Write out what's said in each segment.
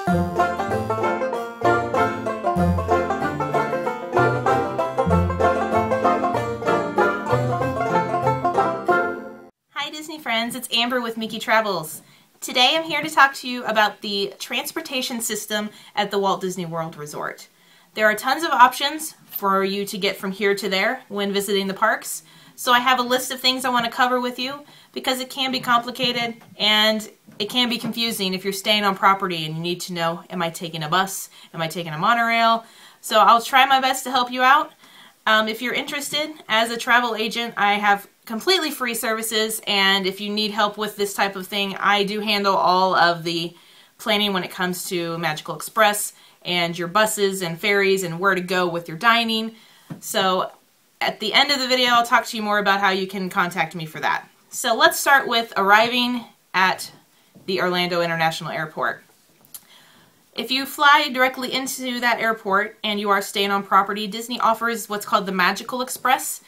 Hi Disney friends, it's Amber with MickeyTravels. Today I'm here to talk to you about the transportation system at the Walt Disney World Resort. There are tons of options for you to get from here to there when visiting the parks. So I have a list of things I want to cover with you because it can be complicated and it can be confusing if you're staying on property and you need to know, am I taking a bus? Am I taking a monorail? So I'll try my best to help you out. If you're interested, as a travel agent, I have completely free services, and if you need help with this type of thing, I do handle all of the planning when it comes to Magical Express and your buses and ferries and where to go with your dining. So at the end of the video, I'll talk to you more about how you can contact me for that. So let's start with arriving at the Orlando International Airport. If you fly directly into that airport and you are staying on property, Disney offers what's called the Magical Express.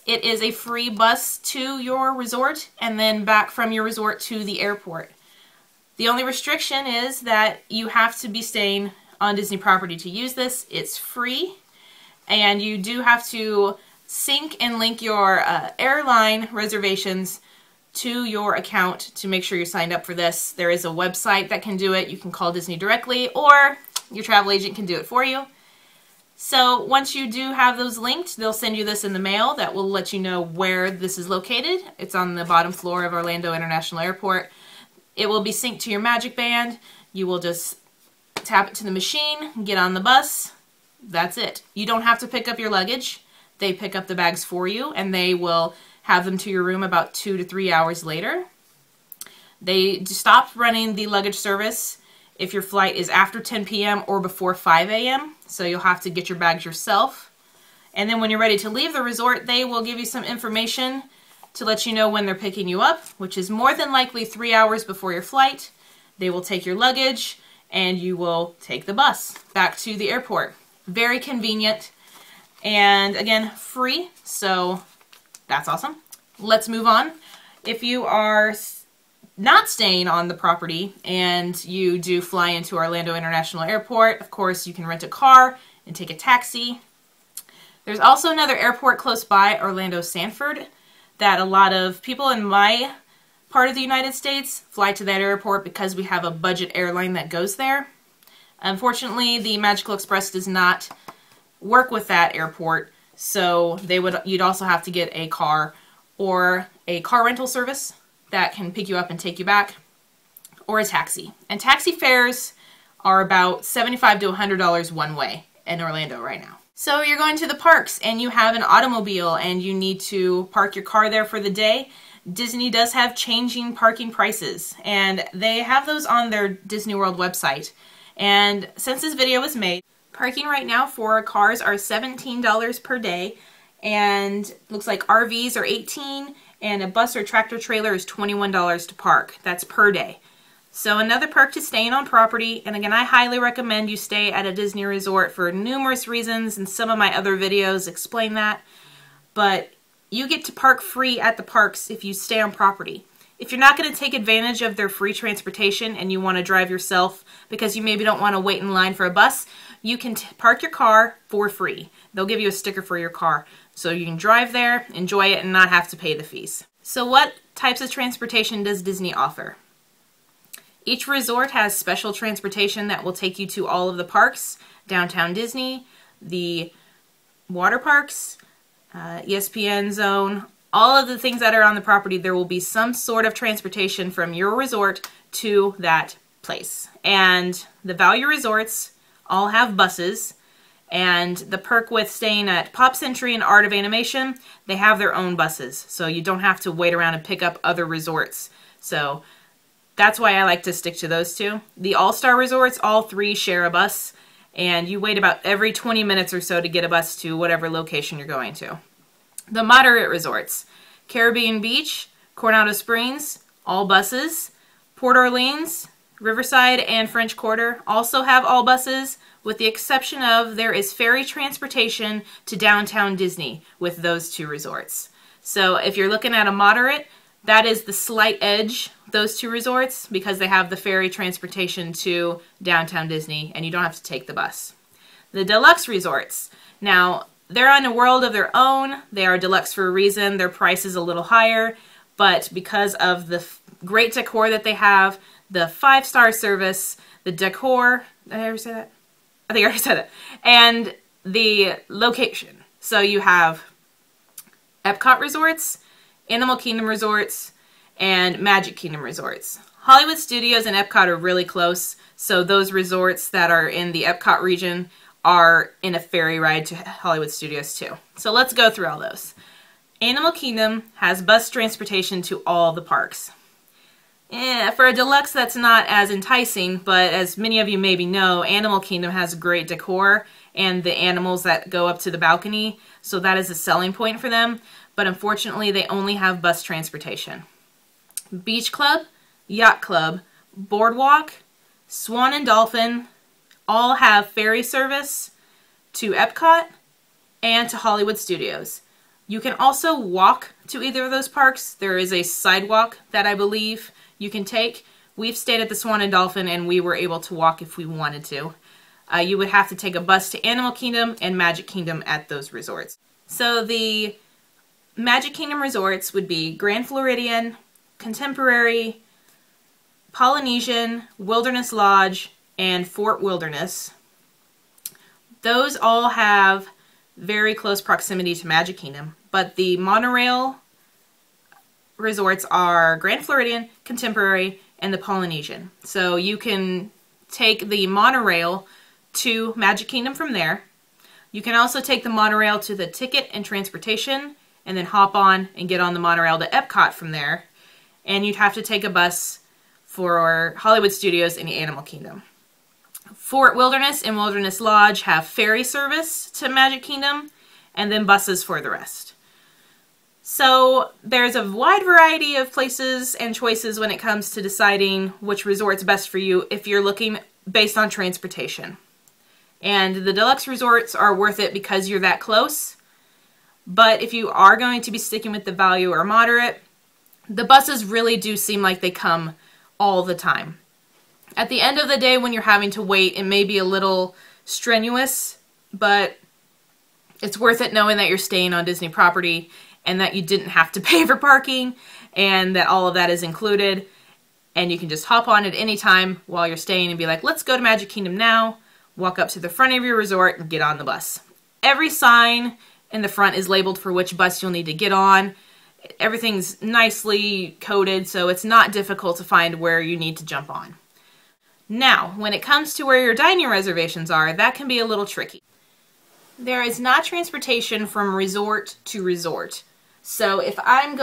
It is a free bus to your resort and then back from your resort to the airport. The only restriction is that you have to be staying on Disney property to use this. It's free, and you do have to sync and link your airline reservations to your account to make sure you're signed up for this. There is a website that can do it. You can call Disney directly, or your travel agent can do it for you. So once you do have those linked, they'll send you this in the mail that will let you know where this is located. It's on the bottom floor of Orlando International Airport. It will be synced to your Magic Band. You will just tap it to the machine, get on the bus. That's it. You don't have to pick up your luggage. They pick up the bags for you, and they will have them to your room about 2 to 3 hours later. They stopped running the luggage service if your flight is after 10 p.m. or before 5 a.m. So you'll have to get your bags yourself. And then when you're ready to leave the resort, they will give you some information to let you know when they're picking you up, which is more than likely 3 hours before your flight. They will take your luggage and you will take the bus back to the airport. Very convenient and, again, free, so that's awesome. Let's move on. If you are not staying on the property and you do fly into Orlando International Airport, of course you can rent a car and take a taxi. There's also another airport close by, Orlando Sanford, that a lot of people in my part of the United States fly to that airport because we have a budget airline that goes there. Unfortunately, the Magical Express does not work with that airport, so you'd also have to get a car or a car rental service that can pick you up and take you back, or a taxi. And taxi fares are about $75 to $100 one way in Orlando right now. So you're going to the parks and you have an automobile and you need to park your car there for the day. Disney does have changing parking prices, and they have those on their Disney World website. And since this video was made, parking right now for cars are $17 per day, and looks like RVs are $18, and a bus or tractor trailer is $21 to park. That's per day. So another perk to staying on property, and again, I highly recommend you stay at a Disney resort for numerous reasons, and some of my other videos explain that, but you get to park free at the parks if you stay on property. If you're not going to take advantage of their free transportation and you want to drive yourself because you maybe don't want to wait in line for a bus, you can park your car for free. They'll give you a sticker for your car, so you can drive there, enjoy it, and not have to pay the fees. So what types of transportation does Disney offer? Each resort has special transportation that will take you to all of the parks, Downtown Disney, the water parks, ESPN Zone, all of the things that are on the property. There will be some sort of transportation from your resort to that place. And the value resorts all have buses, and the perk with staying at Pop Century and Art of Animation, they have their own buses, so you don't have to wait around and pick up other resorts. So that's why I like to stick to those two. The All-Star resorts, all three share a bus, and you wait about every 20 minutes or so to get a bus to whatever location you're going to. The moderate resorts, Caribbean Beach, Coronado Springs, all buses. Port Orleans, Riverside, and French Quarter also have all buses, with the exception of there is ferry transportation to Downtown Disney with those two resorts. So if you're looking at a moderate, That is the slight edge, those two resorts, because they have the ferry transportation to downtown Disney and you don't have to take the bus. The deluxe resorts. Now, they're on a world of their own. They are deluxe for a reason. Their price is a little higher, but because of the great decor that they have, the 5-star service, the decor, did I ever say that? I think I already said that. And the location. So you have Epcot resorts, Animal Kingdom resorts, and Magic Kingdom resorts. Hollywood Studios and Epcot are really close, so those resorts that are in the Epcot region are in a ferry ride to Hollywood Studios too. So let's go through all those. Animal Kingdom has bus transportation to all the parks. For a deluxe, that's not as enticing, but as many of you maybe know, Animal Kingdom has great decor and the animals that go up to the balcony, so that is a selling point for them. But unfortunately, they only have bus transportation. Beach Club, Yacht Club, Boardwalk, Swan and Dolphin all have ferry service to Epcot and to Hollywood Studios. You can also walk to either of those parks. There is a sidewalk that I believe you can take. We've stayed at the Swan and Dolphin and we were able to walk if we wanted to. You would have to take a bus to Animal Kingdom and Magic Kingdom at those resorts. So the Magic Kingdom resorts would be Grand Floridian, Contemporary, Polynesian, Wilderness Lodge, and Fort Wilderness. Those all have very close proximity to Magic Kingdom, but the monorail resorts are Grand Floridian, Contemporary, and the Polynesian. So you can take the monorail to Magic Kingdom from there. You can also take the monorail to the ticket and transportation and then hop on and get on the monorail to Epcot from there. And you'd have to take a bus for Hollywood Studios and the Animal Kingdom. Fort Wilderness and Wilderness Lodge have ferry service to Magic Kingdom and then buses for the rest. So there's a wide variety of places and choices when it comes to deciding which resort's best for you if you're looking based on transportation. And the deluxe resorts are worth it because you're that close. But if you are going to be sticking with the value or moderate, the buses really do seem like they come all the time. At the end of the day, when you're having to wait, it may be a little strenuous, but it's worth it knowing that you're staying on Disney property and that you didn't have to pay for parking and that all of that is included. And you can just hop on at any time while you're staying and be like, let's go to Magic Kingdom now, walk up to the front of your resort and get on the bus. Every sign in the front is labeled for which bus you'll need to get on. Everything's nicely coded, so it's not difficult to find where you need to jump on. Now, when it comes to where your dining reservations are, that can be a little tricky. There is not transportation from resort to resort. So if I'm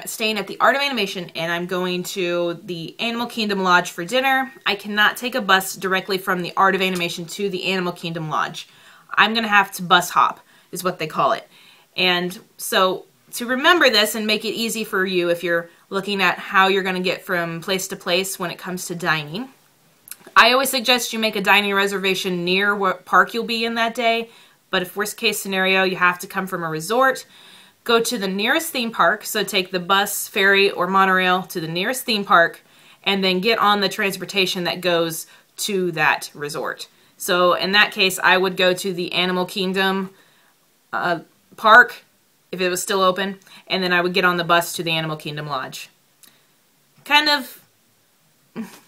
staying at the Art of Animation and I'm going to the Animal Kingdom Lodge for dinner, I cannot take a bus directly from the Art of Animation to the Animal Kingdom Lodge. I'm going to have to bus hop, is what they call it. And so to remember this and make it easy for you if you're looking at how you're going to get from place to place when it comes to dining, I always suggest you make a dining reservation near what park you'll be in that day. But if worst case scenario, you have to come from a resort, go to the nearest theme park. So take the bus, ferry, or monorail to the nearest theme park and then get on the transportation that goes to that resort. So in that case, I would go to the Animal Kingdom park if it was still open, and then I would get on the bus to the Animal Kingdom Lodge. Kind of,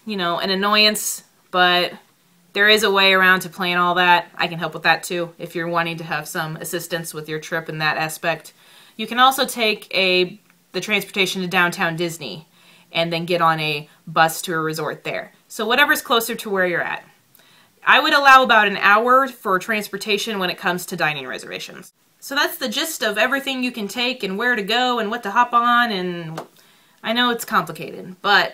you know, an annoyance, but there is a way around to plan all that. I can help with that too if you're wanting to have some assistance with your trip in that aspect. You can also take the transportation to downtown Disney and then get on a bus to a resort there. So whatever's closer to where you're at. I would allow about an hour for transportation when it comes to dining reservations. So that's the gist of everything you can take and where to go and what to hop on, and I know it's complicated, but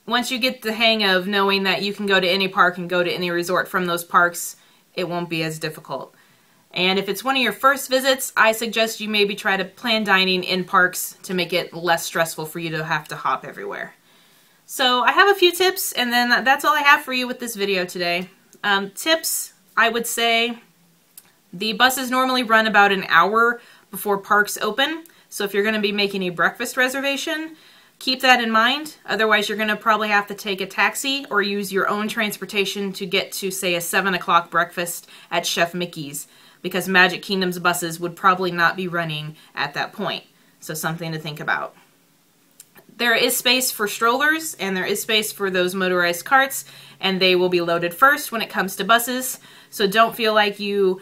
once you get the hang of knowing that you can go to any park and go to any resort from those parks, it won't be as difficult. And if it's one of your first visits, I suggest you maybe try to plan dining in parks to make it less stressful for you to have to hop everywhere. So I have a few tips, and then that's all I have for you with this video today. Tips, I would say the buses normally run about an hour before parks open, So if you're going to be making a breakfast reservation, keep that in mind. Otherwise, you're going to probably have to take a taxi or use your own transportation to get to, say, a 7 o'clock breakfast at Chef Mickey's, because Magic Kingdom's buses would probably not be running at that point. So something to think about. There is space for strollers, and there is space for those motorized carts, and they will be loaded first when it comes to buses. So don't feel like you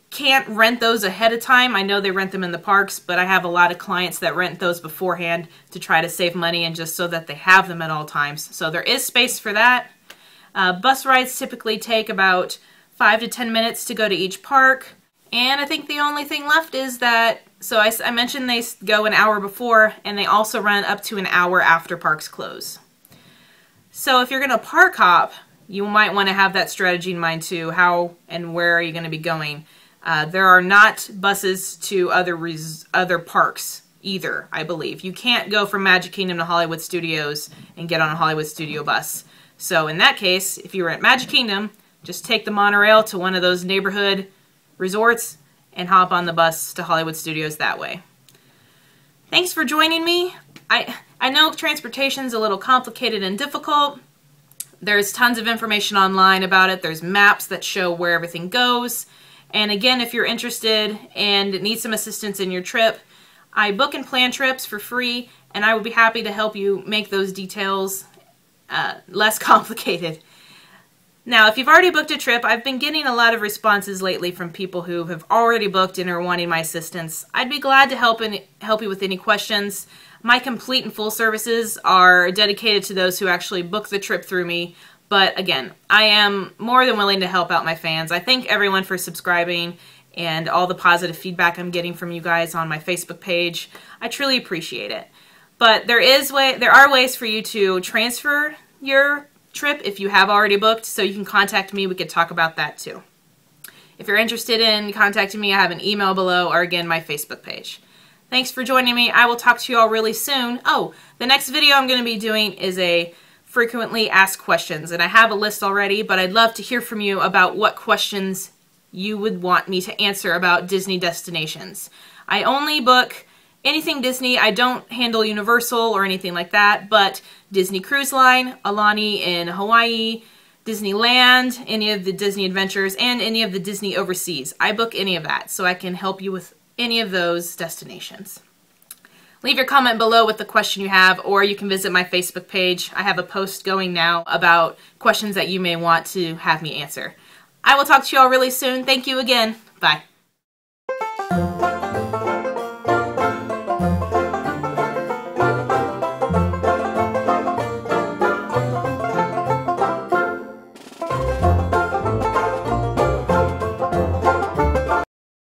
can't rent those ahead of time. I know they rent them in the parks, but I have a lot of clients that rent those beforehand to try to save money and just so that they have them at all times. So there is space for that. Bus rides typically take about 5 to 10 minutes to go to each park. And I think the only thing left is that, so I mentioned they go an hour before, and they also run up to an hour after parks close. So if you're going to park hop, you might want to have that strategy in mind too. How and where are you going to be going? There are not buses to other parks either, I believe. You can't go from Magic Kingdom to Hollywood Studios and get on a Hollywood Studio bus. So in that case, if you were at Magic Kingdom, just take the monorail to one of those neighborhood resorts and hop on the bus to Hollywood Studios that way. Thanks for joining me. I know transportation's a little complicated and difficult. There's tons of information online about it. There's maps that show where everything goes. And again, if you're interested and need some assistance in your trip, I book and plan trips for free, and I would be happy to help you make those details less complicated. Now, if you've already booked a trip, I've been getting a lot of responses lately from people who have already booked and are wanting my assistance. I'd be glad to help you with any questions. My complete and full services are dedicated to those who actually book the trip through me. But again, I am more than willing to help out my fans. I thank everyone for subscribing and all the positive feedback I'm getting from you guys on my Facebook page. I truly appreciate it. But there are ways for you to transfer your trip if you have already booked, so you can contact me. We could talk about that too. If you're interested in contacting me, I have an email below, or again, my Facebook page. Thanks for joining me. I will talk to you all really soon. Oh, the next video I'm going to be doing is a frequently asked questions, and I have a list already, but I'd love to hear from you about what questions you would want me to answer about Disney destinations. I only book anything Disney. I don't handle Universal or anything like that, but Disney Cruise Line, Alani in Hawaii, Disneyland, any of the Disney Adventures, and any of the Disney Overseas. I book any of that, so I can help you with any of those destinations. Leave your comment below with the question you have, or you can visit my Facebook page. I have a post going now about questions that you may want to have me answer. I will talk to you all really soon. Thank you again. Bye.